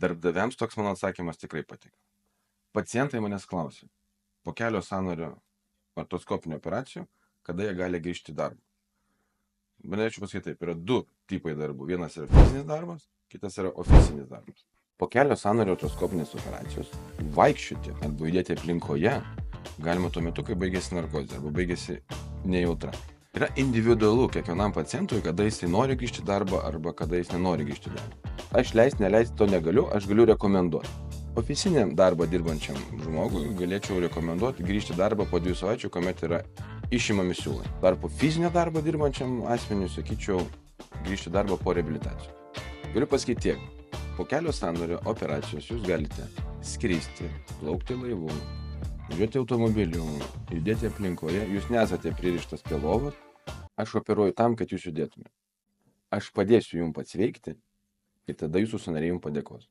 Darbdaviams toks mano atsakymas tikrai patiko. Pacientai manęs klausia, po kelio sąnario artroskopinio operacijų, kada jie gali grįžti į darbą. Norėčiau pasakyti taip, yra du tipai darbų. Vienas yra fizinis darbas, kitas yra oficinis darbas. Po kelio sąnario artroskopinės operacijos vaikščioti arba judėti aplinkoje galima tuo metu, kai baigėsi narkozė arba baigėsi nejautra. Yra individualu kiekvienam pacientui, kada jis nori grįžti į darbą arba kada jis nenori grįžti į darbą. Aš leisti to negaliu, aš galiu rekomenduoti. Oficiniam darbą dirbančiam žmogui galėčiau rekomenduoti grįžti į darbą po 2 savaičių, kuomet yra išimami siūlai. Tarpu fizinio darbo dirbančiam asmeniui sakyčiau grįžti į darbą po reabilitacijos. Galiu pasakyti tiek. Po kelio sąnario operacijos jūs galite skristi, plaukti laivu, važiuoti automobiliu, judėti aplinkoje, jūs nesate pririštas prie lovos. Aš operuoju tam, kad jūs judėtumėte. Aš padėsiu jums pasveikti ir tada jūsų sąnariai jums padėkos.